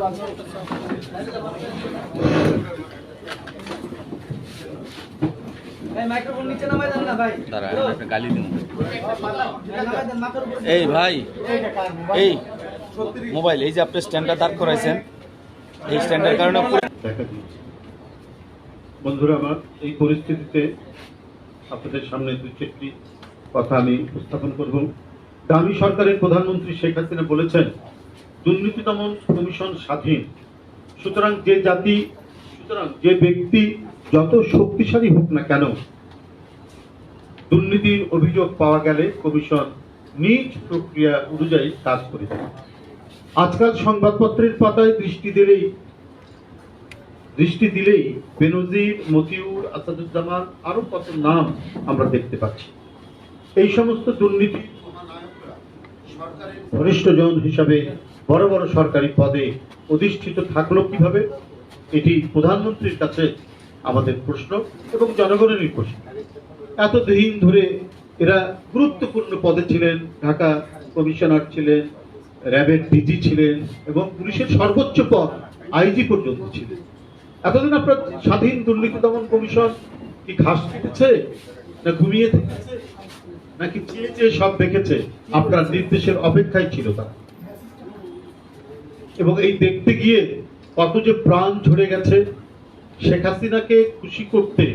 এই ভাই, এই মোবাইল, এই যে আপনি স্ট্যান্ডার্ড দাঁড় করাইছেন, এই স্ট্যান্ডার্ড কারণে বন্ধুরা আমার, এই পরিস্থিতিতে আপনাদের সামনে দুই চারটি কথা আমি উপস্থাপন করব। দামি সরকারের প্রধানমন্ত্রী শেখ হাসিনা বলেছেন দুর্নীতি দমন কমিশন স্বাধীন, সুতরাং যে ব্যক্তি যত শক্তিশালী হোক না কেন, দুর্নীতির অভিযোগ পাওয়া গেলে কমিশন নিজ প্রক্রিয়া অনুযায়ী কাজ করে থাকে। আজকাল সংবাদপত্রের পাতায় দৃষ্টি দিলেই বেনজির, মতিউর, আসাদুজ্জামান আরো কত নাম আমরা দেখতে পাচ্ছি। এই সমস্ত দুর্নীতি সরকারের ঘনিষ্ঠজন হিসাবে বড় বড় সরকারি পদে অধিষ্ঠিত থাকলো কিভাবে, এটি প্রধানমন্ত্রীর কাছে আমাদের প্রশ্ন এবং জনগণেরই প্রশ্ন। এতদিন ধরে এরা গুরুত্বপূর্ণ পদে ছিলেন, ঢাকা কমিশনার ছিলেন, র্যাবের ডিজি ছিলেন এবং পুলিশের সর্বোচ্চ পদ আইজি পর্যন্ত ছিলেন। এতদিন আপনার স্বাধীন দুর্নীতি দমন কমিশন কি ঘাস খেটেছে, না ঘুমিয়ে থেকেছে, নাকি চেয়ে চেয়ে সব দেখেছে? আপনার নির্দেশের অপেক্ষায় ছিল তারা। এবং এই দেখতে গিয়ে কত যে প্রাণ ঝরে গেছে। শেখ হাসিনাকে খুশি করতে,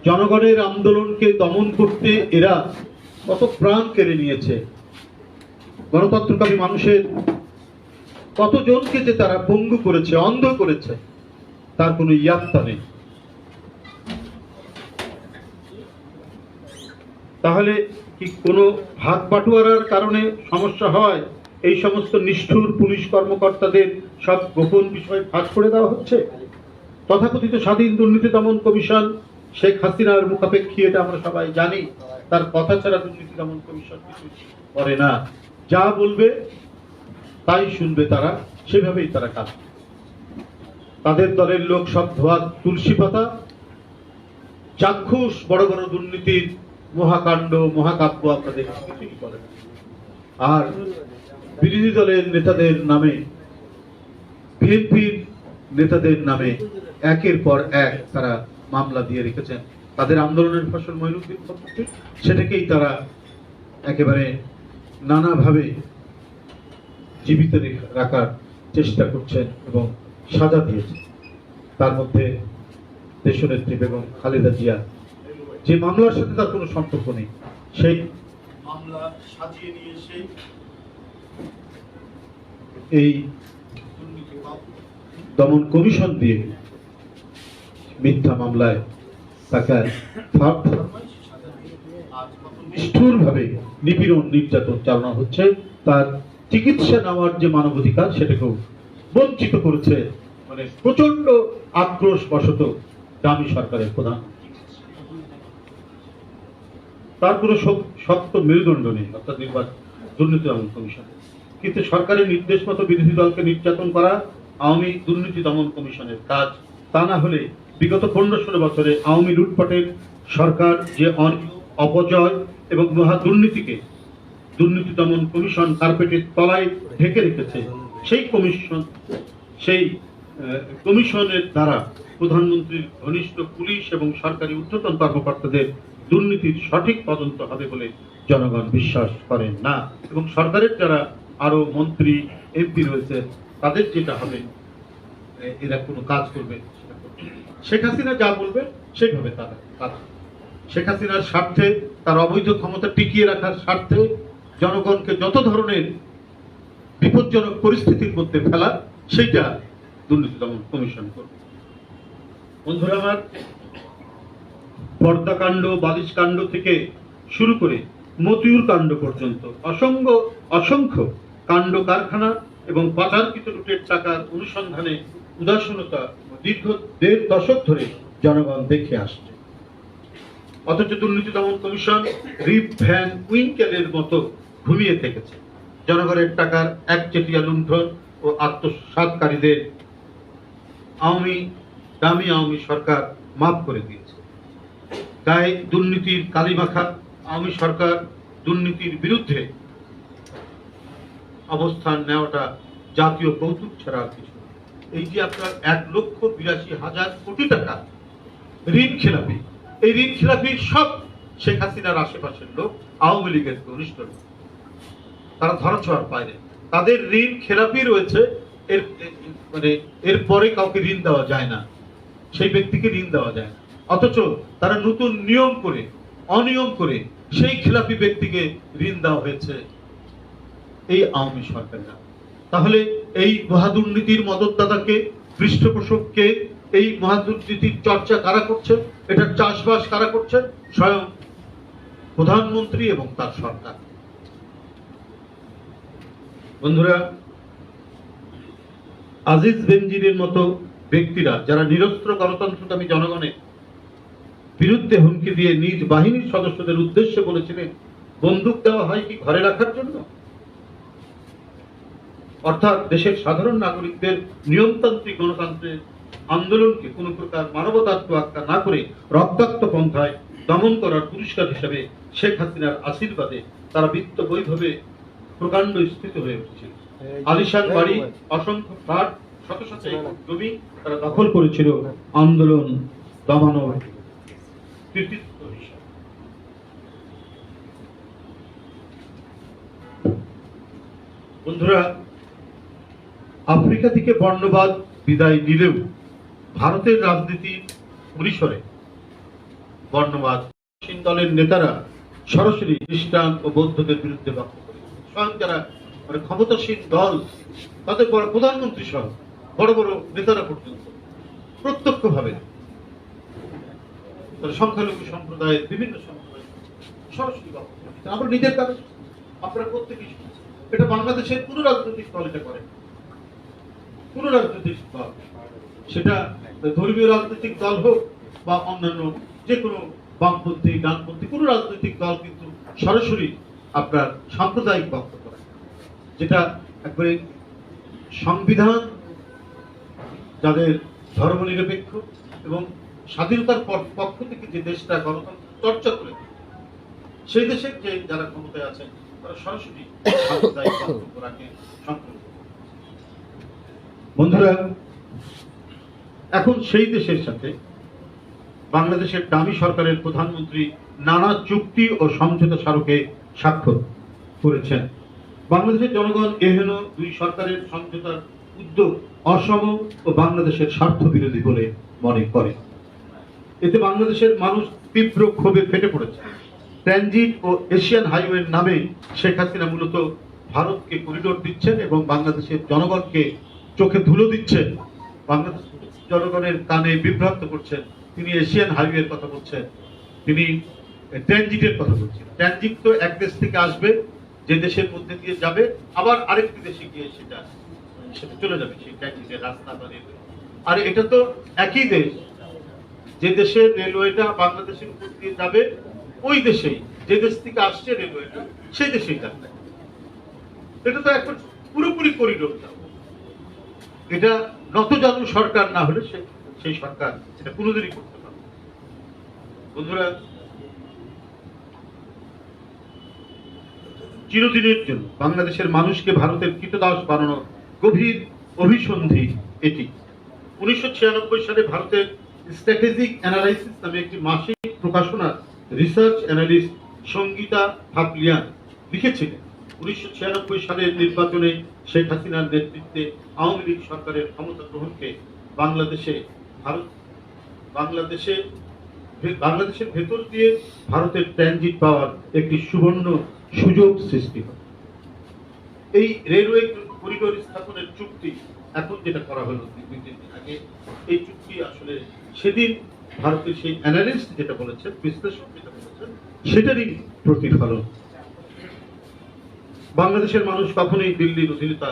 জনগণের আন্দোলনকে দমন করতে এরা কত প্রাণ কেড়ে নিয়েছে। গণতন্ত্রকামী মানুষের কতজনকে যে তারা পঙ্গু করেছে, অন্ধ করেছে, তার কোনো ইয়াত্তা নেই। তাহলে কি কোনো ভাগ বাটোয়ারার কারণে সমস্যা হয়? এই সমস্ত নিষ্ঠুর পুলিশ কর্মকর্তাদের সব গোপন বিষয় ফাঁস করে দেওয়া হচ্ছে। তথাকথিত স্বাধীন দুর্নীতি দমন কমিশন শেখ হাসিনার মুখাপেক্ষী, এটা আমরা সবাই জানি। তার কথা ছাড়া দুর্নীতি দমন কমিশন কিছু করে না। যা বলবে তাই শুনবে তারা, সেভাবেই তারা কাজ। তাদের দলের লোক সব ধোয়া তুলসী পাতা, চাক্ষুষ বড় বড় দুর্নীতির মহাকাণ্ড, মহাকাব্য আপনাদের কিছুই করে না। আর বিরোধী দলের নেতাদের নামে, বিএনপির নেতাদের নামে একের পর এক তারা মামলা দিয়ে রেখেছেন। তাদের আন্দোলনের ফসল মঈনুদ্দিন সম্পর্কে, সেটাকেই তারা একেবারে নানাভাবে জীবিত রাখার চেষ্টা করছেন এবং সাজা দিয়েছেন। তার মধ্যে দেশনেত্রী বেগম খালেদা জিয়া, যে মামলার সাথে তার কোনো সম্পর্ক নেই, সেই মামলা সাজিয়ে নিয়ে এসে এই দমন কমিশন দিয়ে মিথ্যা মামলায় তাকে নিষ্ঠুরভাবে নিপীড়ন, নির্যাতন চালানো হচ্ছে। তার চিকিৎসা নেওয়ার যে মানবাধিকার, সেটাকেও বঞ্চিত করেছে। মানে প্রচন্ড আক্রোশ বশত দামি সরকারের প্রধান, তার কোনো শক্ত মেরুদণ্ড নেই, অর্থাৎ দুর্নীতি দমন কমিশন। কিন্তু সরকারের নির্দেশ মতো বিরোধী দলকে নির্যাতন করা আওয়ামী দুর্নীতি দমন কমিশনের কাজ। তা না হলে বিগত 15-16 বছরে আওয়ামী লুটপাটের সরকার যে অপচয় এবং মহা দুর্নীতিকে দুর্নীতি দমন কমিশন কার্পেটের তলায় ঢেকে রেখেছে, সেই কমিশনের দ্বারা প্রধানমন্ত্রীর ঘনিষ্ঠ পুলিশ এবং সরকারি ঊর্ধ্বতন কর্মকর্তাদের দুর্নীতির সঠিক তদন্ত হবে বলে জনগণ বিশ্বাস করেন না। এবং সরকারের যারা আরো মন্ত্রী, এমপি রয়েছে, তাদের যেটা হবে, এরা কোনো কাজ করবে, শেখ হাসিনা যা বলবে সেইভাবে তারা কাজ। শেখ হাসিনার স্বার্থে, তার অবৈধ ক্ষমতা টিকিয়ে রাখার স্বার্থে জনগণকে যত ধরনের বিপজ্জনক পরিস্থিতির মধ্যে ফেলা, সেইটা দুর্নীতি দমন কমিশন করবে। বন্ধুরা আমার, পর্দাকাণ্ড, বালিশ কাণ্ড থেকে শুরু করে মতিউর কাণ্ড পর্যন্ত অসংখ্য কাণ্ড কারখানা এবং পাচারকৃত লুটের টাকার অনুসন্ধানে উদাসীনতা দীর্ঘ 1.5 দশক ধরে জনগণ দেখে আসছে। অথচ দুর্নীতি দমন কমিশন রিপ ভ্যান উইঙ্কেলের মতো ঘুমিয়ে থেকেছে। জনগণের টাকার একচেটিয়া লুণ্ঠন ও আত্মসাৎকারীদের দামি আওয়ামী সরকার মাফ করে দিয়েছে। তাই দুর্নীতির কালিমাখা আওয়ামী সরকার দুর্নীতির বিরুদ্ধে অবস্থান নেওয়াটা জাতীয় কৌতুক ছাড়া আর কিছু না। এই যে আপনার 1,82,000 কোটি টাকা ঋণ খেলাপি, এই ঋণ খেলাপি সব শেখ হাসিনার আশেপাশের লোক, আওয়ামী লীগের ঘনিষ্ঠ লোক। তারা ধরাছোঁয়ার বাইরে, তাদের ঋণ খেলাপি রয়েছে। এর মানে এরপরে কাউকে ঋণ দেওয়া যায় না, সেই ব্যক্তিকে ঋণ দেওয়া যায় না। অথচ তারা নতুন নিয়ম করে, অনিয়ম করে সেই খেলাপি ব্যক্তিকে ঋণ দেওয়া হয়েছে এই আওয়ামী সরকাররা। তাহলে এই মহাদুর্নীতির মদতদাতাকে, পৃষ্ঠপোষককে, এই মহাদুর্নীতির চর্চা কারা করছে, এটার চাষবাস কারা করছে? স্বয়ং প্রধানমন্ত্রী এবং তার সরকার। বন্ধুরা, আজিজ বেনজিরের মতো ব্যক্তিরা যারা নিরস্ত্র গণতন্ত্রকামী জনগণের বিরুদ্ধে হুমকি দিয়ে নিজ বাহিনীর সদস্যদের উদ্দেশ্যে বলেছিলেন, বন্দুক দেওয়া হয় কি ঘরে রাখার জন্য? অর্থাৎ দেশের সাধারণ নাগরিকদের নিয়মতান্ত্রিক গণতন্ত্রের আন্দোলনকে কোন প্রকার মানবতার তোয়াক্কা না করে রক্তাক্ত পন্থায় দমন করার পুরস্কার হিসেবে শেখ হাসিনার আশীর্বাদে তারা বিত্ত বৈভবে প্রকাণ্ড স্থিত হয়ে উঠেছিল। আলিশান বাড়ি, অসংখ্য ফ্ল্যাট, শত শত একর জমি তারা দখল করেছিল আন্দোলন দমানোর কৃতিত্ব হিসাবে। বন্ধুরা, আফ্রিকা থেকে বর্ণবাদ বিদায় নিলেও ভারতের রাজনীতির পরিসরে বর্ণবাদ দলের নেতারা সরাসরি খ্রিস্টান ও বৌদ্ধদের বিরুদ্ধে বক্তব্য করেছে। স্বয়ং যারা ক্ষমতাসীন দল, তাদের বড় প্রধানমন্ত্রী সহ বড় বড় নেতারা পর্যন্ত প্রত্যক্ষভাবে সংখ্যালঘু সম্প্রদায়ের বিভিন্ন সম্প্রদায় সরাসরি বক্তব্য দিচ্ছেন। আমরা নিজের কাছে আপনারা প্রত্যেকেই, এটা বাংলাদেশের কোন রাজনৈতিক দল এটা করে, কোন রাজনৈতিক দল, সেটা ধর্মীয় রাজনৈতিক দল হোক বা অন্যান্য যে কোনো বামপন্থী, ডানপন্থী কোন রাজনৈতিক দল কিন্তু সরাসরি আপনার সাম্প্রদায়িক বক্তব্য রাখে, যেটা একবারে সংবিধান যাদের ধর্মনিরপেক্ষ এবং স্বাধীনতার পক্ষ থেকে যে দেশটা গণতন্ত্র চর্চা করে, সেই দেশের যে যারা ক্ষমতায় আছেন তারা সরাসরি সাম্প্রদায়িক বক্তব্য রাখে। বন্ধুরা, এখন সেই দেশের সাথে বাংলাদেশের দামি সরকারের প্রধানমন্ত্রী নানা চুক্তি ও সমঝোতা স্মারকে স্বাক্ষর করেছেন। বাংলাদেশের জনগণ এহেন দুই সরকারের সমঝোতার উদ্যোগ অসম ও বাংলাদেশের স্বার্থ বিরোধী বলে মনে করে। এতে বাংলাদেশের মানুষ তীব্র ক্ষোভে ফেটে পড়েছে। ট্রানজিট ও এশিয়ান হাইওয়ের নামে শেখ হাসিনা মূলত ভারতকে করিডোর দিচ্ছেন এবং বাংলাদেশের জনগণকে চোখে ধুলো দিচ্ছেন, বাংলাদেশ জনগণের কানে বিভ্রান্ত করছেন। তিনি এশিয়ান হাইওয়ের কথা বলছেন, তিনি ট্রানজিটের কথা বলছেন। ট্রানজিট তো এক দেশ থেকে আসবে, যে দেশের মধ্যে দিয়ে যাবে, আবার আরেকটি দেশে গিয়ে সেটা চলে যাবে, সেই ট্রানজিটের রাস্তা বা রেলওয়ে। আর এটা তো একই দেশ, যে দেশের রেলওয়েটা বাংলাদেশের উপর দিয়ে যাবে, ওই দেশেই, যে দেশ থেকে আসছে রেলওয়েটা সেই দেশেই যাবে। এটা তো এখন পুরোপুরি করিডোর যাবে। এটা নতজানু সরকার না হলে সেই সরকার এটা কোনোদিনই করতে পারবে। বন্ধুরা, চিরদিনের জন্য বাংলাদেশের মানুষকে ভারতের কৃতদাস বানানোর গভীর অভিসন্ধি এটি। 1996 সালে ভারতের স্ট্র্যাটেজিক অ্যানালাইসিস নামে একটি মাসিক প্রকাশনা রিসার্চ অ্যানালিস্ট সঙ্গীতা থাপলিয়ান লিখেছিলেন, 1996 সালের নির্বাচনে শেখ হাসিনার নেতৃত্বে আওয়ামী লীগ সরকারের ক্ষমতা গ্রহণকে বাংলাদেশের ভেতর দিয়ে ভারতের ট্রানজিট পাওয়ার একটি সুবর্ণ সুযোগ সৃষ্টি হয়। এই রেলওয়ে করিডোর স্থাপনের চুক্তি এখন যেটা করা হলো 2-3 দিন আগে, এই চুক্তি আসলে সেদিন ভারতের সেই অ্যানালিস্ট যেটা বলেছেন, বিশ্লেষক যেটা বলেছেন, সেটারই প্রতিফলন। বাংলাদেশের মানুষ কখনোই দিল্লির অধীনতা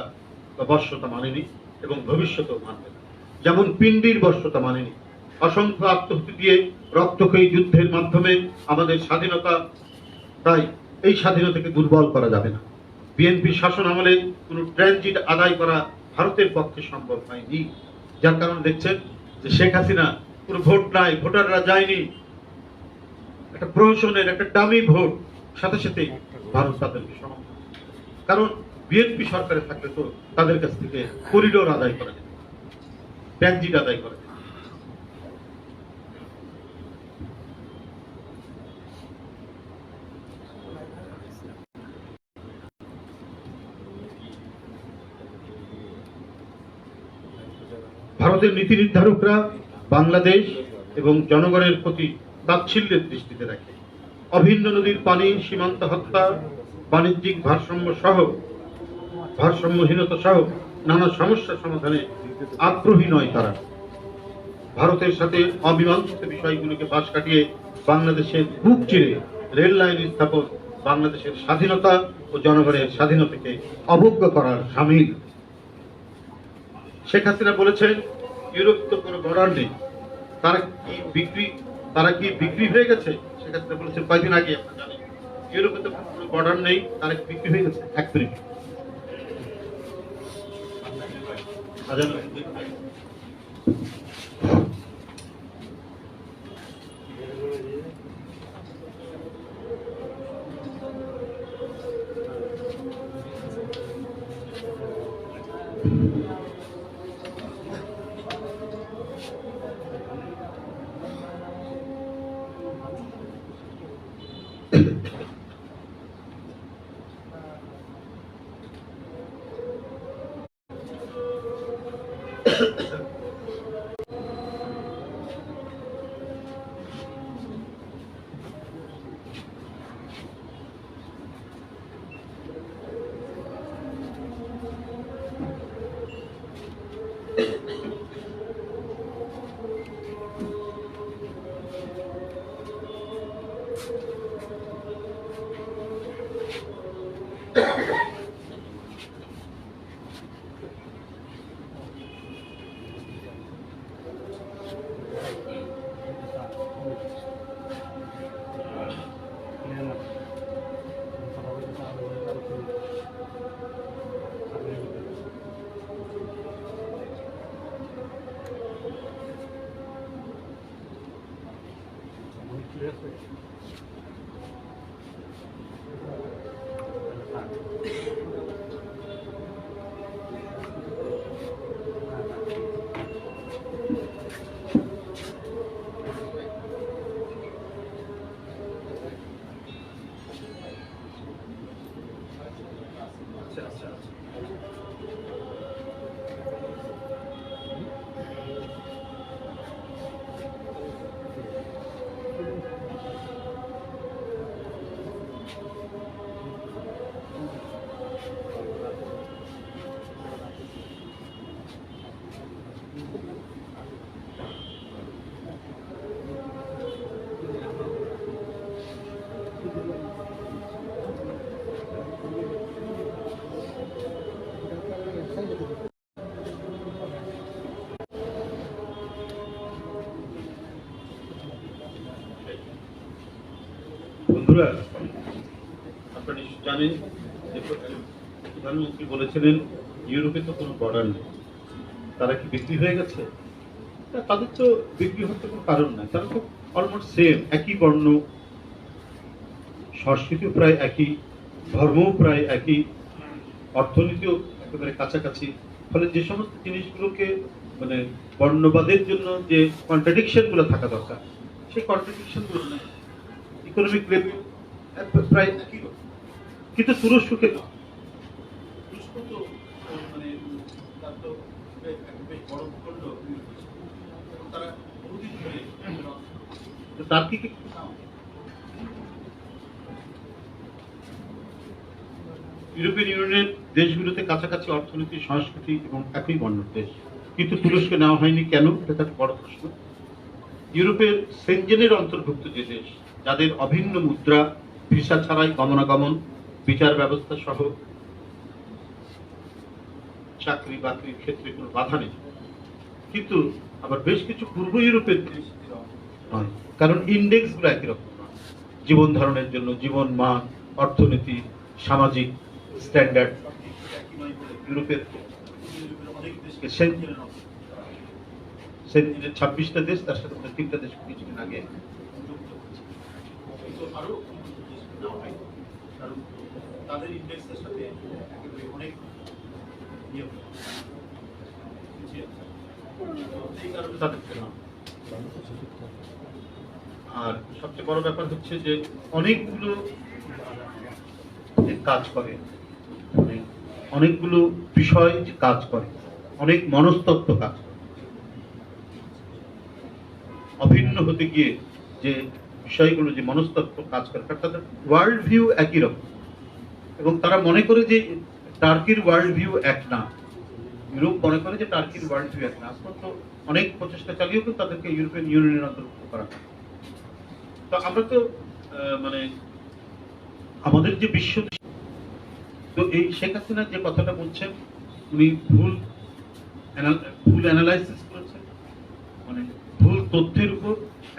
বা বর্ষতা মানেনি এবং ভবিষ্যতেও মানবে না। যেমন পিন্ডির বর্ষতা মানেনি। অসংখ্য আত্মহত্যা দিয়ে রক্তক্ষয়ী যুদ্ধের মাধ্যমে আমাদের স্বাধীনতা, তাই এই স্বাধীনতাকে দুর্বল করা যাবে না। বিএনপি শাসন আমলে কোনো ট্রানজিট আদায় করা ভারতের পক্ষে সম্ভব হয়নি, যার কারণে দেখছেন যে শেখ হাসিনা কোনো ভোট নাই, ভোটাররা যায়নি, একটা প্রহসনের একটা ডামি ভোট, সাথে সাথে ভারত তাদেরকে সমর্থন। কারণ বিএনপি সরকারে থাকলে তো তাদের কাছ থেকে করিডোর আদায় করা যেত, ট্রানজিট আদায় করা যেত। ভারতের নীতি নির্ধারকরা বাংলাদেশ এবং জনগণের প্রতি তাচ্ছিল্যের দৃষ্টিতে রাখে। অভিন্ন নদীর পানি, সীমান্ত হত্যা, বাণিজ্যিক ভারসাম্যহীনতা সহ নানা সমস্যা সমাধানে আগ্রহী নয় তারা। ভারতের সাথে অমীমাংসিত বিষয়গুলোকে পাশ কাটিয়ে বাংলাদেশের বুক চিরে রেল লাইন স্থাপন বাংলাদেশের স্বাধীনতা ও জনগণের স্বাধীনতাকে অবজ্ঞা করার শামিল। শেখ হাসিনা বলেছেন ইউরোপ তো কোনো বর্ডার নেই, তারা কি বিক্রি হয়ে গেছে? শেখ হাসিনা বলেছেন কয়েকদিন আগে, আপনারা জানেন, ইউরোপে তো কোনো বর্ডার নেই, তারা কি বিক্রি হয়ে গেছে? এক মিনিট। বন্ধুরা, আপনারা নিশ্চয় জানেন যে প্রধানমন্ত্রী বলেছিলেন ইউরোপে তো কোনো বর্ডার নেই, তারা কি বিক্রি হয়ে গেছে? তাদের তো বিক্রি হতে কোনো কারণ নাই, তারা তো অলমোস্ট সেম, একই বর্ণ, সংস্কৃতিও প্রায় একই, ধর্মও প্রায় একই, অর্থনীতিও একেবারে কাছাকাছি। ফলে যে সমস্ত জিনিসগুলোকে মানে বর্ণবাদের জন্য যে কন্ট্রাডিকশন গুলো থাকা দরকার, সেই কন্ট্রাডিকশন গুলো নেই। ইকোনমিক লেভেল প্রায় একই রকম, কিন্তু তুরস্ককে না। তুরস্ক তো মানে তার তো বেশ বড় ভূখণ্ড, তারা বহুদিন ধরে তার কি ইউরোপিয়ান ইউনিয়নের দেশগুলোতে কাছাকাছি অর্থনীতি, সংস্কৃতি এবং একই বর্ণের দেশ, কিন্তু তুরস্কে নেওয়া হয়নি কেন? এটা একটা বড় প্রশ্ন। ইউরোপের সেনজেনের অন্তর্ভুক্ত যে দেশ, যাদের অভিন্ন মুদ্রা, ভিসা ছাড়াই গমনাগমন, বিচার ব্যবস্থা সহ চাকরি বাকরির ক্ষেত্রে কোনো বাধা নেই, কিন্তু আবার বেশ কিছু পূর্ব ইউরোপের দেশ নয়, কারণ ইন্ডেক্স গুলো একই রকম নয়। জীবন ধারণের জন্য জীবন মান, অর্থনীতি, সামাজিক স্ট্যান্ডার্ড ইউরোপের অনেক দেশকে সেনজেনের 26টা দেশ, তার সাথে 3টা দেশ কিছুদিন আগে যুক্ত হয়েছে। আরো কারণ তাদের ইন্ডেক্সের সাথে একেবারে অনেক ইয়ে পিছিয়ে আছে। এই কারণে তাদেরকে না। আর সবচেয়ে বড় ব্যাপার হচ্ছে যে অনেকগুলো কাজ করে, মানে অনেকগুলো বিষয় কাজ করে, অনেক মনস্তত্ত্ব কাজ করে। অভিন্ন হতে গিয়ে যে বিষয়গুলো, যে মনস্তত্ত্ব কাজ করে, তাদের ওয়ার্ল্ড ভিউ একই রকম, এবং তারা মনে করে যে টার্কির ওয়ার্ল্ড ভিউ এক না। ইউরোপ মনে করে যে টার্কির ওয়ার্ল্ড ভিউ এক না। আজকাল তো অনেক প্রচেষ্টা চালিয়েও কিন্তু তাদেরকে ইউরোপিয়ান ইউনিয়নের অন্তর্ভুক্ত করা হয়। তো আমরা তো মানে আমাদের যে বিশ্ব, তো এই শেখ হাসিনা যে কথাটা বলছেন, উনি ভুল অ্যানালাইসিস করেছেন, মানে ভুল তথ্যের উপর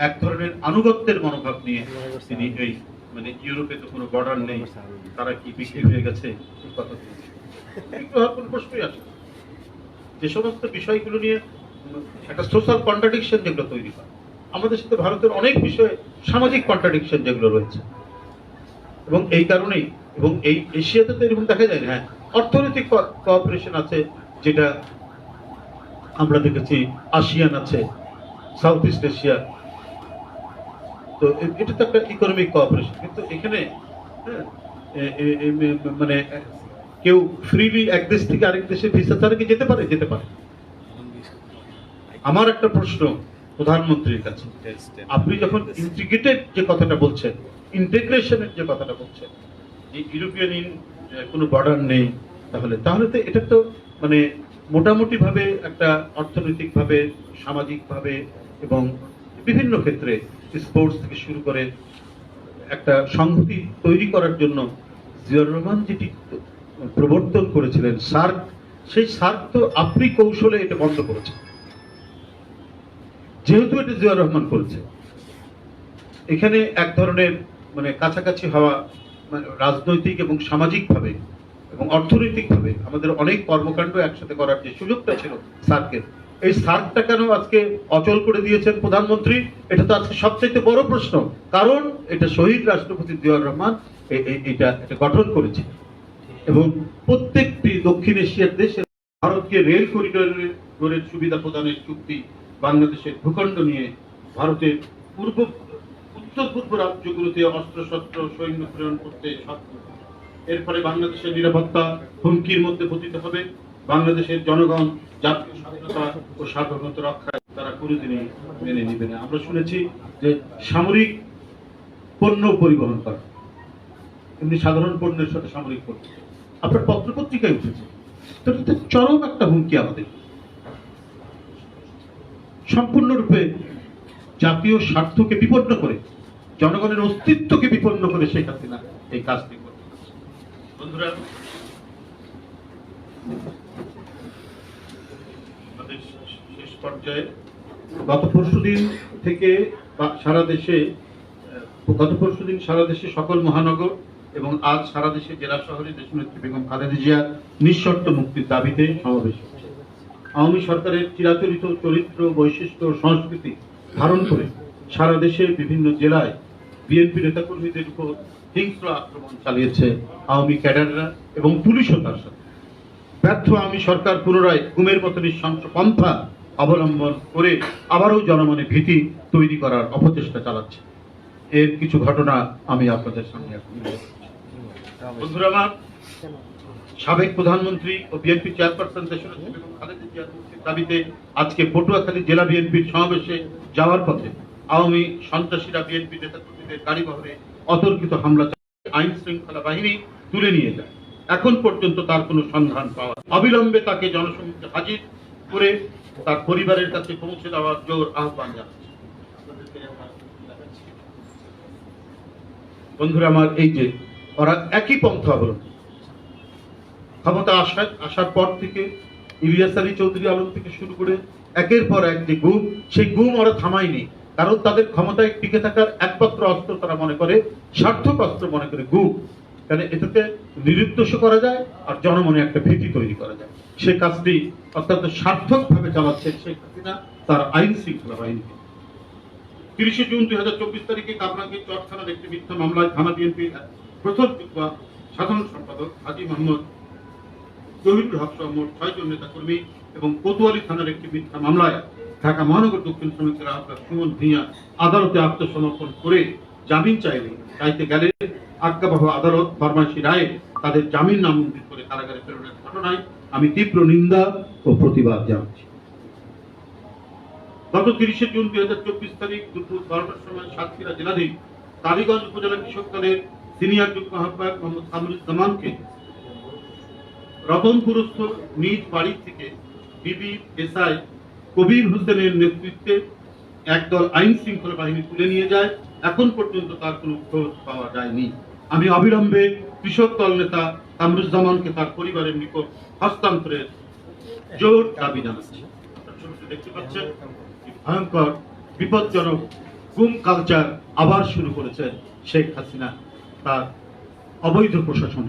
এক ধরনের আনুগত্যের মনোভাব নিয়ে তিনি এই মানে ইউরোপে তো কোনো বর্ডার নেই, তারা কি বিক্রি হয়ে গেছে এই কথা বলছেন। একটু আর কোনো প্রশ্নই আসে না। যে সমস্ত বিষয়গুলো নিয়ে একটা সোশ্যাল কন্ট্রাডিকশন যেগুলো তৈরি হয়, আমাদের সাথে ভারতের অনেক বিষয়ে সামাজিক কন্ট্রাডিকশন যেগুলো রয়েছে, এবং এই কারণেই, এবং এই এশিয়াতে তো এরকম দেখা যায় না। হ্যাঁ, অর্থনৈতিক কোঅপারেশন আছে, যেটা আমরা দেখেছি, আসিয়ান আছে, সাউথ ইস্ট এশিয়া, তো এটা তো একটা ইকোনমিক কোঅপারেশন। কিন্তু এখানে মানে কেউ ফ্রিলি এক দেশ থেকে আরেক দেশে ভিসা ছাড়া কি যেতে পারে? যেতে পারে। আমার একটা প্রশ্ন প্রধানমন্ত্রীর কাছে, আপনি যখন ইন্টিগ্রেটেড যে কথাটা বলছেন, ইন্টিগ্রেশনের যে কথাটা বলছেন, যে ইউরোপিয়ান কোনো বর্ডার নেই, তাহলে তো এটা তো মানে মোটামুটি ভাবে একটা অর্থনৈতিক ভাবে, সামাজিক ভাবে এবং বিভিন্ন ক্ষেত্রে, স্পোর্টস থেকে শুরু করে একটা সংহতি তৈরি করার জন্য জিয়াউর রহমান যেটি প্রবর্তন করেছিলেন সার্ক, সেই সার্ক তো আপনি কৌশলে এটা বন্ধ করেছেন। যেহেতু এটা জিয়াউর রহমান করেছে, এখানে এক ধরনের মানে কাছাকাছি হওয়া, মানে রাজনৈতিক এবং সামাজিকভাবে এবং অর্থনৈতিকভাবে আমাদের অনেক কর্মকাণ্ড একসাথে করার যে সুযোগটা ছিল সার্কের, এই সার্কটা কেন আজকে অচল করে দিয়েছেন প্রধানমন্ত্রী? এটা তো আজকে সবচেয়ে বড় প্রশ্ন। কারণ এটা শহীদ রাষ্ট্রপতি জিয়াউর রহমান এটা গঠন করেছে, এবং প্রত্যেকটি দক্ষিণ এশিয়ার দেশে ভারতকে রেল করিডোরের সুবিধা প্রদানের চুক্তি, বাংলাদেশের ভূখণ্ড নিয়ে ভারতের উত্তর পূর্ব রাজ্যগুলোতে অস্ত্রশস্ত্র সৈন্য প্রেরণ করতে সক্ষম। এর ফলে বাংলাদেশের নিরাপত্তা হুমকির মধ্যে পতিত হবে। বাংলাদেশের জনগণ জাতীয় স্বাধীনতা ও সার্বভৌমত্ব রক্ষায় তারা কোনোদিনই মেনে নিবে না। আমরা শুনেছি যে সামরিক পণ্য পরিবহন করা, এমনি সাধারণ পণ্যের সাথে সামরিক পণ্য, আপনার পত্রপত্রিকায় উঠেছে। তো এটা চরম একটা হুমকি আমাদের, সম্পূর্ণরূপে জাতীয় স্বার্থকে বিপন্ন করে, জনগণের অস্তিত্বকে বিপন্ন করে শেখ হাসিনা এই কাজটি করতে পারছে। বন্ধুরা, আমাদের শেষ পর্যায়ে গত পরশুদিন সারা দেশে সকল মহানগর এবং আজ সারা দেশে জেলা শহরে দেশনেত্রী বেগম খালেদা জিয়া নিঃশর্ত মুক্তির দাবিতে সমাবেশ হচ্ছে। আওয়ামী সরকারের চিরাচরিত চরিত্র, বৈশিষ্ট্য, সংস্কৃতি ধারণ করে সারা দেশে বিভিন্ন জেলায় বিএনপি নেতাকর্মীদের উপর হিংস্র আক্রমণ চালিয়েছে আওয়ামী ক্যাডাররা এবং পুলিশও তার সাথে। ব্যর্থ আওয়ামী সরকার পুনরায় গুমের মতো নৃশংস পন্থা অবলম্বন করে আবারও জনমনে ভীতি তৈরি করার অপচেষ্টা চালাচ্ছে। এর কিছু ঘটনা আমি আপনাদের সামনে এখন তুলে ধরছি। বন্ধুরা আমার, সাবেক প্রধানমন্ত্রী ও বিএনপি চেয়ারপারসন দেশনেত্রী বেগম খালেদা জিয়ার মুক্তির দাবিতে আজকে পটুয়াখালী জেলা বিএনপির সমাবেশে যাওয়ার পথে আওয়ামী সন্ত্রাসীরা বিএনপি নেতাকর্মীদের গাড়িবহরে অতর্কিত হামলা চালিয়ে আইন শৃঙ্খলা বাহিনী তুলে নিয়ে যায়। এখন পর্যন্ত তার কোনো সন্ধান পাওয়া, অবিলম্বে তাকে জনসম্মুখে হাজির করে তার পরিবারের কাছে পৌঁছে দেওয়ার জোর আহ্বান জানাচ্ছে। বন্ধুরা আমার, এই যে ওরা একই পন্থা অবলম্বন, ক্ষমতা আসার পর থেকে ইলিয়াস আলী চৌধুরী আলম থেকে শুরু করে একের পর এক যে গুম, সেই গুম ওরা থামায়নি। কারণ তাদের ক্ষমতায় টিকে থাকার একমাত্র অস্ত্র তারা মনে করে, সার্থক অস্ত্র মনে করে গুম। কারণ এটাতে নিরুদ্দেশ করা যায় আর জনমনে একটা ভীতি তৈরি করা যায়। সে কাজটি অত্যন্ত সার্থকভাবে চালাচ্ছেন শেখ হাসিনা তার আইন শৃঙ্খলা বাহিনীকে। 30 জুন 2024 তারিখে কামরাঙ্গীর চর থানার একটি মিথ্যা মামলায় থানা বিএনপির প্রথম সাধারণ সম্পাদক হাজী মোহাম্মদ জহিরুল হক সহ মোট 6 জন নেতাকর্মী এবং কোতোয়ালি থানার একটি মিথ্যা মামলায় ঢাকা মহানগর দক্ষিণ শ্রমিকের আহ্বায়ক সুমন ভূঁইয়া আদালতে আত্মসমর্পণ করে জামিন চাইতে গেলে আজ্ঞাবহ আদালত ফরমাইশি রায়ে তাদের জামিন নামঞ্জুর করে কারাগারে প্রেরণের ঘটনায় আমি তীব্র নিন্দা ও প্রতিবাদ জানাচ্ছি। গত 30 জুন 2024 তারিখ দুপুর 12টার সময় সাতক্ষীরা জেলাধীন কালীগঞ্জ উপজেলা কৃষক দলের সিনিয়র যুগ্ম আহ্বায়ক মোহাম্মদ কামরুজ্জামানকে রতনপুরস্থ নিজ বাড়ি থেকে বিবি এসআই কবির হোসেনের নেতৃত্বে একদল আইন শৃঙ্খলা বাহিনী তুলে নিয়ে যায়। এখন পর্যন্ত তার কোনো খোঁজ পাওয়া যায়নি। আমি অবিলম্বে কৃষক দল নেতা কামরুজ্জামানকে তার পরিবারের নিকট হস্তান্তরের জোর দাবি জানাচ্ছি। দেখতে পাচ্ছেন ভয়ঙ্কর বিপজ্জনক গুম কালচার আবার শুরু করেছেন শেখ হাসিনা তার অবৈধ প্রশাসন।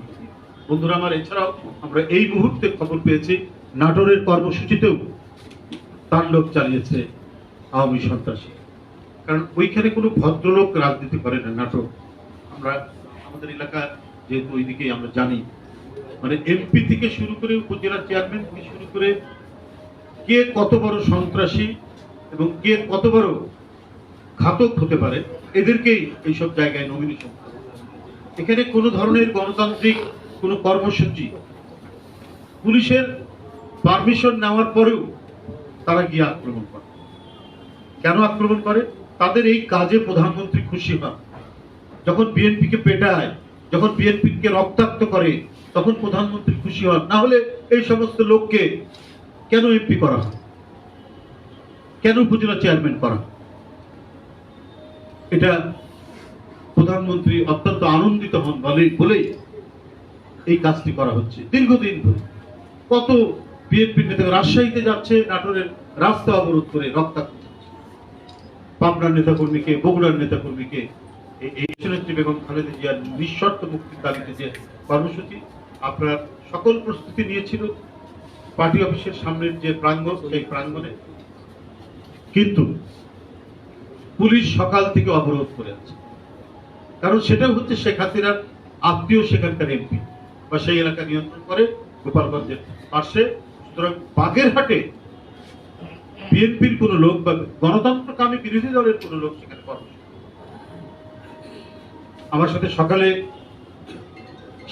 বন্ধুরা আমার, এছাড়াও আমরা এই মুহূর্তে খবর পেয়েছি নাটোরের কর্মসূচিতেও তাণ্ডব চালিয়েছে আওয়ামী সন্ত্রাসী। কারণ ওইখানে কোনো ভদ্রলোক রাজনীতি করে না নাটোর। আমরা আমাদের এলাকার যেহেতু ওইদিকেই আমরা জানি, মানে এমপি থেকে শুরু করে উপজেলা চেয়ারম্যান থেকে শুরু করে কে কত বড় সন্ত্রাসী এবং কে কত বড় ঘাতক হতে পারে এদেরকেই এইসব জায়গায় নমিনেশন। এখানে কোনো ধরনের গণতান্ত্রিক কোনো কর্মসূচি পুলিশের পারমিশন নেওয়ার পরেও তারা গিয়ে আক্রমণ করে। কেন আক্রমণ করে? তাদের এই কাজে প্রধানমন্ত্রী খুশি হন। যখন বিএনপিকে পেটায়, যখন বিএনপিকে রক্তাক্ত করে, তখন প্রধানমন্ত্রী খুশি হন। না হলে এই সমস্ত লোককে কেন এমপি করা হয়, কেন উপজেলা চেয়ারম্যান করা? এটা প্রধানমন্ত্রী অত্যন্ত আনন্দিত হন বলেই এই কাজটি করা হচ্ছে দীর্ঘদিন ধরে। কত বিএনপি নেতা রাজশাহীতে যাচ্ছে, নাটোরের রাস্তা অবরোধ করে রক্তাক্ত করছে। পাবনার নেতাকর্মীকে, বগুড়ার নেতাকর্মীকে এই নেত্রী বেগম খালেদা জিয়ার নিঃশর্ত মুক্তির দাবিতে যে কর্মসূচি, আপনার সকল প্রস্তুতি নিয়েছিল পার্টি অফিসের সামনের যে প্রাঙ্গণ, সেই প্রাঙ্গণে, কিন্তু পুলিশ সকাল থেকে অবরোধ করে আছে। কারণ সেটা হচ্ছে শেখ হাসিনার আত্মীয় সেখানকার এমপি বা সেই এলাকা নিয়ন্ত্রণ করে গোপালগঞ্জের পাশে। সুতরাং বাগেরহাটে বিএনপির কোন লোক বা গণতন্ত্রকামী বিরোধী দলের কোন লোক সেখানে কর্মসূচি। আমার সাথে সকালে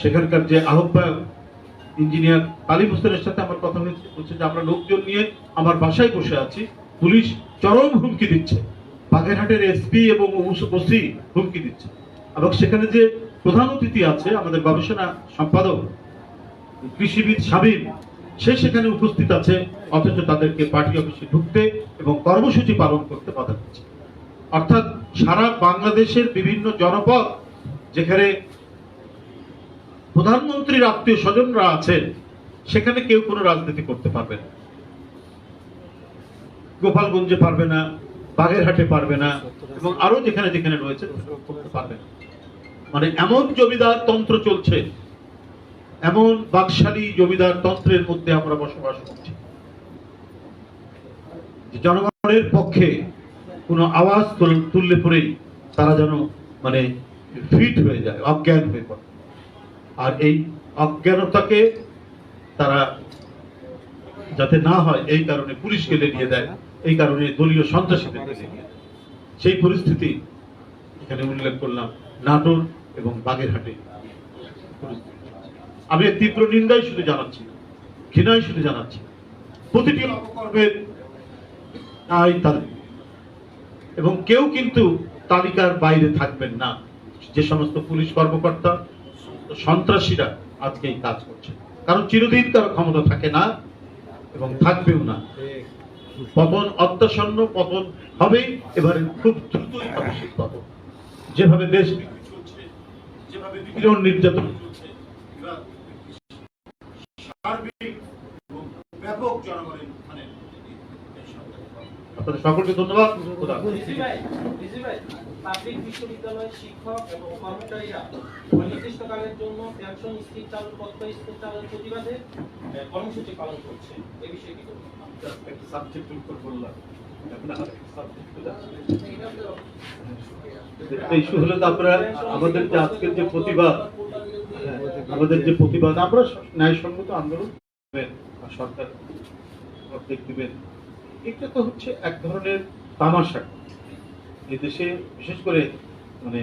সেখানকার যে আহ্বায়ক ইঞ্জিনিয়ার তালিম হোসেনের সাথে আমার কথা হয়েছে, বলছে যে আমরা লোকজন নিয়ে আমার বাসায় বসে আছি, পুলিশ চরম হুমকি দিচ্ছে, বাগেরহাটের এসপি এবং ওসি হুমকি দিচ্ছে। এবং সেখানে যে প্রধান অতিথি আছে আমাদের গবেষণা সম্পাদক কৃষিবিদ শামীম, সে সেখানে উপস্থিত আছে, অথচ তাদেরকে পার্টি অফিসে ঢুকতে এবং কর্মসূচি পালন করতে বাধা দিচ্ছে। অর্থাৎ সারা বাংলাদেশের বিভিন্ন জনপদ যেখানে প্রধানমন্ত্রীর আত্মীয় স্বজনরা আছেন, সেখানে কেউ কোনো রাজনীতি করতে পারবে না। গোপালগঞ্জে পারবে না, বাগেরহাটে পারবে না, এবং আরো যেখানে যেখানে রয়েছে করতে পারবে না। মানে এমন জমিদার তন্ত্র চলছে, এমন বাকশালী জমিদার তন্ত্রের মধ্যে আমরা বসবাস করছি। জনগণের পক্ষে কোনো আওয়াজ তুললে পরেই তারা যেন মানে ফিট হয়ে যায়, অজ্ঞান হয়ে পড়ে। আর এই অজ্ঞানতাকে তারা যাতে না হয় এই কারণে পুলিশকে লেলিয়ে দেয়, এই কারণে দলীয় সন্ত্রাসীদেরকে লেলিয়ে দেয়। সেই পরিস্থিতি এখানে উল্লেখ করলাম নাটোর এবং বাগেরহাটে। আমি তীব্র নিন্দাই শুধু জানাচ্ছি, ঘৃণাই শুধু জানাচ্ছি। প্রতিটি অপকর্মের দায় তাদের, এবং কেউ কিন্তু তালিকার বাইরে থাকবেন না। যে সমস্ত পুলিশ কর্মকর্তা সন্ত্রাসীরা আজকে এই কাজ করছে, কারণ চিরদিন কারো ক্ষমতা থাকে না এবং থাকবেও না। পতন অত্যাসন্ন, পতন হবেই। এবারে খুব দ্রুতই হবে সেই পতন। যেভাবে দেশ বিক্রি চলছে, যেভাবে নিপীড়ন নির্যাতন চলছে, সার্বিক এবং ব্যাপক জনগণের উত্থানে আপনাদের সকলকে ধন্যবাদ। পাবলিক বিশ্ববিদ্যালয়ের শিক্ষক এবং কর্মচারীরা অনির্দিষ্টকালের জন্য পেনশন স্কিম চালু স্কিম চালুর প্রতিবাদে কর্মসূচি পালন করছে। এই বিষয়ে কি একটা সাবজেক্ট উপর বললাম, ইস্যু হলো তো আপনারা আমাদের যে আজকের যে প্রতিবাদ, আমাদের যে প্রতিবাদ, আমরা ন্যায়সঙ্গত আন্দোলন করবেন আর সরকার অর্ধেক দিবেন, এটা তো হচ্ছে এক ধরনের তামাশা। এই দেশে বিশেষ করে মানে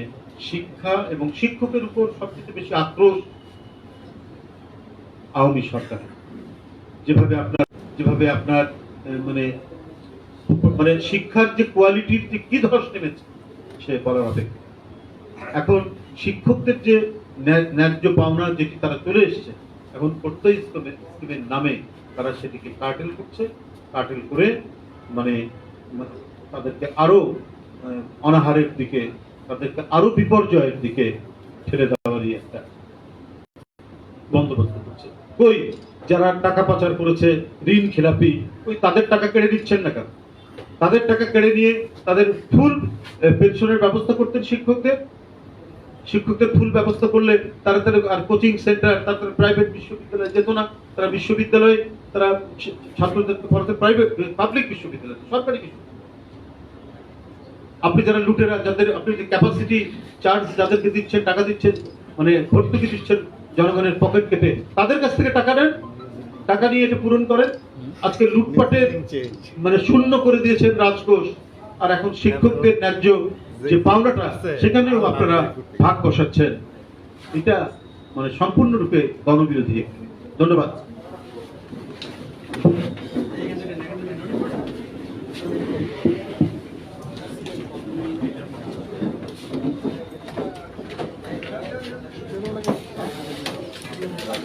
শিক্ষা এবং শিক্ষকের উপর সবচেয়ে বেশি আক্রোশ আওয়ামী সরকার। যেভাবে আপনার মানে মানে শিক্ষার যে কোয়ালিটির যে কি ধস নেমেছে সে বলার অপেক্ষা। এখন শিক্ষকদের যে ন্যায্য পাওনা যেটি তারা চলে এসেছে, এখন প্রত্যয় স্কিমের নামে তারা সেটিকে কার্টেল করছে, কার্টেল করে মানে তাদেরকে আরো অনাহারের দিকে, তাদেরকে আরো বিপর্যয়ের দিকে ঠেলে দেওয়ারই একটা বন্দোবস্ত করছে। কই যারা টাকা পাচার করেছে, ঋণ খেলাপি, ওই তাদের টাকা কেড়ে দিচ্ছেন না কেন? তাদের টাকা কেড়ে নিয়ে তাদের ফুল পেনশনের ব্যবস্থা করতেন শিক্ষকদের ফুল ব্যবস্থা করলে তারা আর কোচিং সেন্টার, তারা প্রাইভেট বিশ্ববিদ্যালয়ে যেত না, তারা বিশ্ববিদ্যালয়ে তারা ছাত্রদেরকে পড়াতে প্রাইভেট পাবলিক বিশ্ববিদ্যালয়, সরকারি বিশ্ববিদ্যালয়। আপনি যারা লুটেরা, যাদের আপনি যে ক্যাপাসিটি চার্জ যাদেরকে দিচ্ছেন, টাকা দিচ্ছেন, মানে ভর্তুকি দিচ্ছেন জনগণের পকেট কেটে, তাদের কাছ থেকে টাকা নেন, টাকা নিয়ে এটা পূরণ করেন। আজকে লুটপাটের মানে শূন্য করে দিয়েছেন রাজকোষ, আর এখন শিক্ষকদের ন্যায্য যে পাওনাটা সেখানেও আপনারা ভাগ বসাচ্ছেন। এটা মানে সম্পূর্ণরূপে গণবিরোধী। ধন্যবাদ।